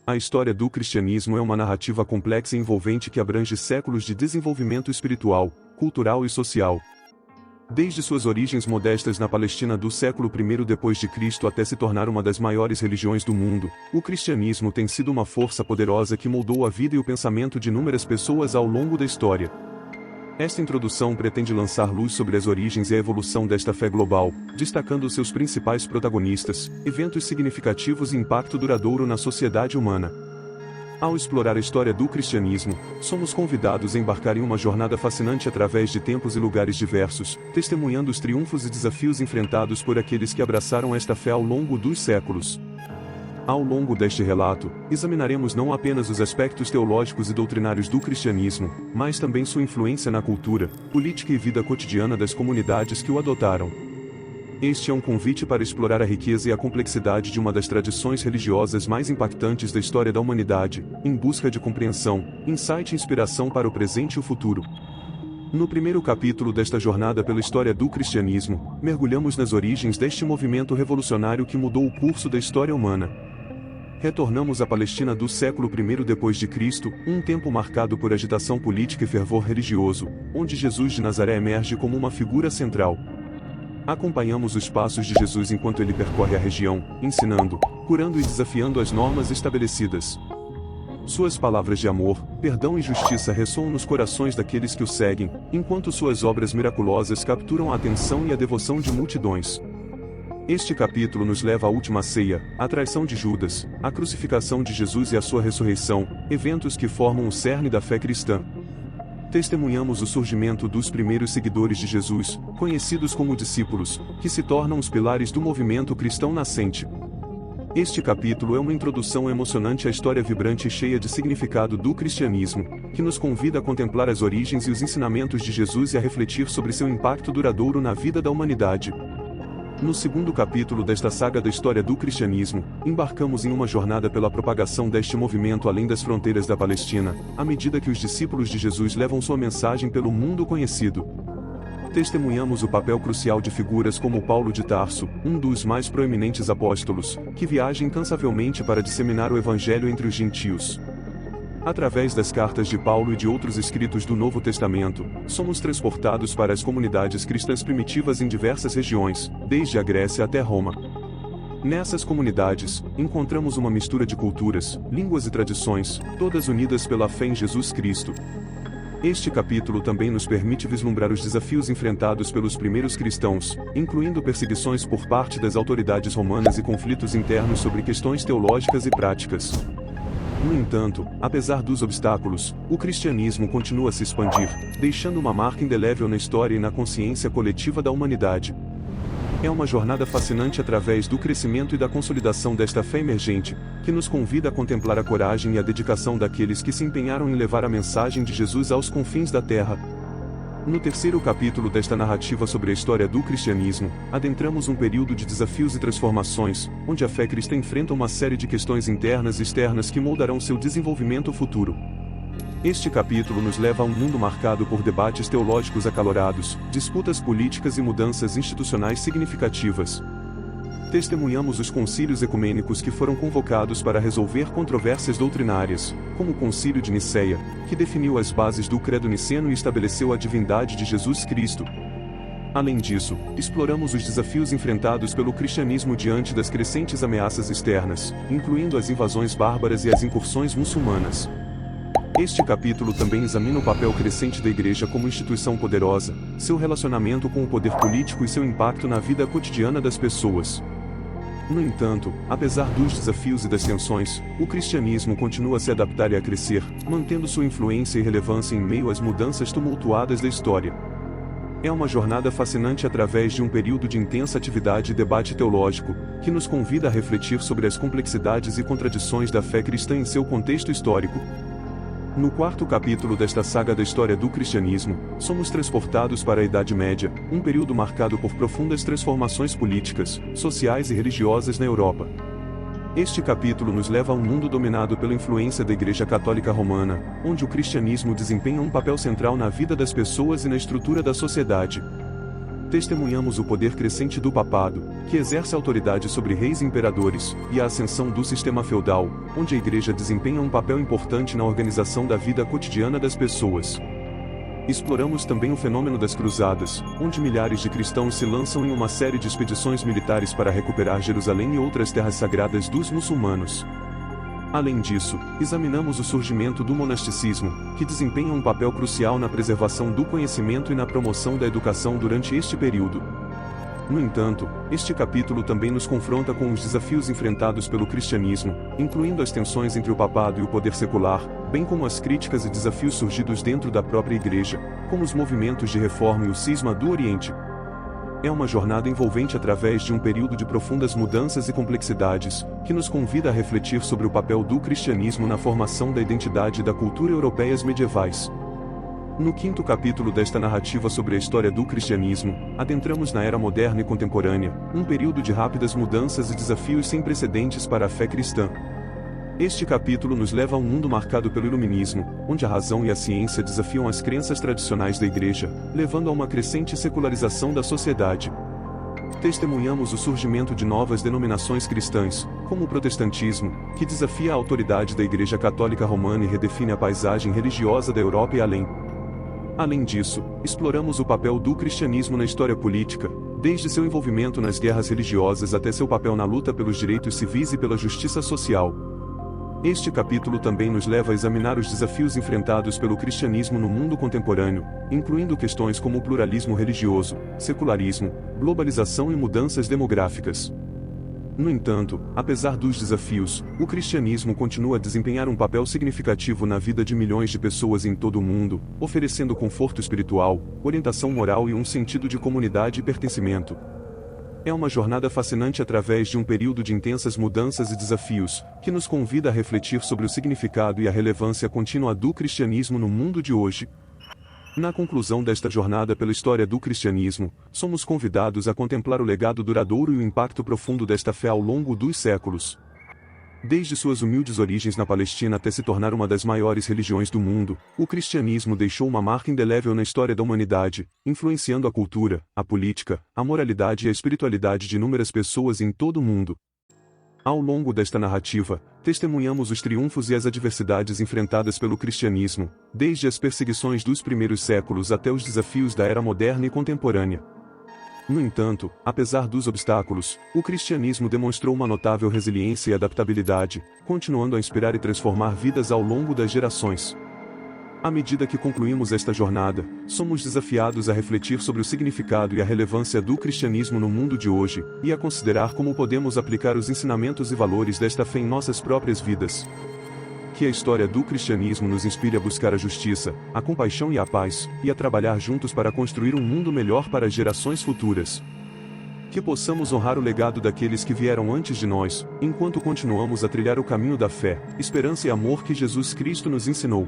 A história do cristianismo é uma narrativa complexa e envolvente que abrange séculos de desenvolvimento espiritual, cultural e social. Desde suas origens modestas na Palestina do século I d.C. até se tornar uma das maiores religiões do mundo, o cristianismo tem sido uma força poderosa que moldou a vida e o pensamento de inúmeras pessoas ao longo da história. Esta introdução pretende lançar luz sobre as origens e a evolução desta fé global, destacando seus principais protagonistas, eventos significativos e impacto duradouro na sociedade humana. Ao explorar a história do cristianismo, somos convidados a embarcar em uma jornada fascinante através de tempos e lugares diversos, testemunhando os triunfos e desafios enfrentados por aqueles que abraçaram esta fé ao longo dos séculos. Ao longo deste relato, examinaremos não apenas os aspectos teológicos e doutrinários do cristianismo, mas também sua influência na cultura, política e vida cotidiana das comunidades que o adotaram. Este é um convite para explorar a riqueza e a complexidade de uma das tradições religiosas mais impactantes da história da humanidade, em busca de compreensão, insight e inspiração para o presente e o futuro. No primeiro capítulo desta jornada pela história do cristianismo, mergulhamos nas origens deste movimento revolucionário que mudou o curso da história humana. Retornamos à Palestina do século I d.C., um tempo marcado por agitação política e fervor religioso, onde Jesus de Nazaré emerge como uma figura central. Acompanhamos os passos de Jesus enquanto ele percorre a região, ensinando, curando e desafiando as normas estabelecidas. Suas palavras de amor, perdão e justiça ressoam nos corações daqueles que o seguem, enquanto suas obras miraculosas capturam a atenção e a devoção de multidões. Este capítulo nos leva à última ceia, a traição de Judas, a crucificação de Jesus e a sua ressurreição, eventos que formam o cerne da fé cristã. Testemunhamos o surgimento dos primeiros seguidores de Jesus, conhecidos como discípulos, que se tornam os pilares do movimento cristão nascente. Este capítulo é uma introdução emocionante à história vibrante e cheia de significado do cristianismo, que nos convida a contemplar as origens e os ensinamentos de Jesus e a refletir sobre seu impacto duradouro na vida da humanidade. No segundo capítulo desta saga da história do cristianismo, embarcamos em uma jornada pela propagação deste movimento além das fronteiras da Palestina, à medida que os discípulos de Jesus levam sua mensagem pelo mundo conhecido. Testemunhamos o papel crucial de figuras como Paulo de Tarso, um dos mais proeminentes apóstolos, que viaja incansavelmente para disseminar o evangelho entre os gentios. Através das cartas de Paulo e de outros escritos do Novo Testamento, somos transportados para as comunidades cristãs primitivas em diversas regiões, desde a Grécia até Roma. Nessas comunidades, encontramos uma mistura de culturas, línguas e tradições, todas unidas pela fé em Jesus Cristo. Este capítulo também nos permite vislumbrar os desafios enfrentados pelos primeiros cristãos, incluindo perseguições por parte das autoridades romanas e conflitos internos sobre questões teológicas e práticas. No entanto, apesar dos obstáculos, o cristianismo continua a se expandir, deixando uma marca indelével na história e na consciência coletiva da humanidade. É uma jornada fascinante através do crescimento e da consolidação desta fé emergente, que nos convida a contemplar a coragem e a dedicação daqueles que se empenharam em levar a mensagem de Jesus aos confins da terra. No terceiro capítulo desta narrativa sobre a história do cristianismo, adentramos um período de desafios e transformações, onde a fé cristã enfrenta uma série de questões internas e externas que moldarão seu desenvolvimento futuro. Este capítulo nos leva a um mundo marcado por debates teológicos acalorados, disputas políticas e mudanças institucionais significativas. Testemunhamos os concílios ecumênicos que foram convocados para resolver controvérsias doutrinárias, como o Concílio de Nicéia, que definiu as bases do credo niceno e estabeleceu a divindade de Jesus Cristo. Além disso, exploramos os desafios enfrentados pelo cristianismo diante das crescentes ameaças externas, incluindo as invasões bárbaras e as incursões muçulmanas. Este capítulo também examina o papel crescente da Igreja como instituição poderosa, seu relacionamento com o poder político e seu impacto na vida cotidiana das pessoas. No entanto, apesar dos desafios e das tensões, o cristianismo continua a se adaptar e a crescer, mantendo sua influência e relevância em meio às mudanças tumultuadas da história. É uma jornada fascinante através de um período de intensa atividade e debate teológico, que nos convida a refletir sobre as complexidades e contradições da fé cristã em seu contexto histórico. No quarto capítulo desta saga da história do cristianismo, somos transportados para a Idade Média, um período marcado por profundas transformações políticas, sociais e religiosas na Europa. Este capítulo nos leva a um mundo dominado pela influência da Igreja Católica Romana, onde o cristianismo desempenha um papel central na vida das pessoas e na estrutura da sociedade. Testemunhamos o poder crescente do papado, que exerce autoridade sobre reis e imperadores, e a ascensão do sistema feudal, onde a Igreja desempenha um papel importante na organização da vida cotidiana das pessoas. Exploramos também o fenômeno das cruzadas, onde milhares de cristãos se lançam em uma série de expedições militares para recuperar Jerusalém e outras terras sagradas dos muçulmanos. Além disso, examinamos o surgimento do monasticismo, que desempenha um papel crucial na preservação do conhecimento e na promoção da educação durante este período. No entanto, este capítulo também nos confronta com os desafios enfrentados pelo cristianismo, incluindo as tensões entre o papado e o poder secular, bem como as críticas e desafios surgidos dentro da própria Igreja, como os movimentos de reforma e o cisma do Oriente. É uma jornada envolvente através de um período de profundas mudanças e complexidades, que nos convida a refletir sobre o papel do cristianismo na formação da identidade da cultura europeias medievais. No quinto capítulo desta narrativa sobre a história do cristianismo, adentramos na era moderna e contemporânea, um período de rápidas mudanças e desafios sem precedentes para a fé cristã. Este capítulo nos leva a um mundo marcado pelo iluminismo, onde a razão e a ciência desafiam as crenças tradicionais da Igreja, levando a uma crescente secularização da sociedade. Testemunhamos o surgimento de novas denominações cristãs, como o protestantismo, que desafia a autoridade da Igreja Católica Romana e redefine a paisagem religiosa da Europa e além. Além disso, exploramos o papel do cristianismo na história política, desde seu envolvimento nas guerras religiosas até seu papel na luta pelos direitos civis e pela justiça social. Este capítulo também nos leva a examinar os desafios enfrentados pelo cristianismo no mundo contemporâneo, incluindo questões como o pluralismo religioso, secularismo, globalização e mudanças demográficas. No entanto, apesar dos desafios, o cristianismo continua a desempenhar um papel significativo na vida de milhões de pessoas em todo o mundo, oferecendo conforto espiritual, orientação moral e um sentido de comunidade e pertencimento. É uma jornada fascinante através de um período de intensas mudanças e desafios, que nos convida a refletir sobre o significado e a relevância contínua do cristianismo no mundo de hoje. Na conclusão desta jornada pela história do cristianismo, somos convidados a contemplar o legado duradouro e o impacto profundo desta fé ao longo dos séculos. Desde suas humildes origens na Palestina até se tornar uma das maiores religiões do mundo, o cristianismo deixou uma marca indelével na história da humanidade, influenciando a cultura, a política, a moralidade e a espiritualidade de inúmeras pessoas em todo o mundo. Ao longo desta narrativa, testemunhamos os triunfos e as adversidades enfrentadas pelo cristianismo, desde as perseguições dos primeiros séculos até os desafios da era moderna e contemporânea. No entanto, apesar dos obstáculos, o cristianismo demonstrou uma notável resiliência e adaptabilidade, continuando a inspirar e transformar vidas ao longo das gerações. À medida que concluímos esta jornada, somos desafiados a refletir sobre o significado e a relevância do cristianismo no mundo de hoje, e a considerar como podemos aplicar os ensinamentos e valores desta fé em nossas próprias vidas. Que a história do cristianismo nos inspire a buscar a justiça, a compaixão e a paz, e a trabalhar juntos para construir um mundo melhor para as gerações futuras. Que possamos honrar o legado daqueles que vieram antes de nós, enquanto continuamos a trilhar o caminho da fé, esperança e amor que Jesus Cristo nos ensinou.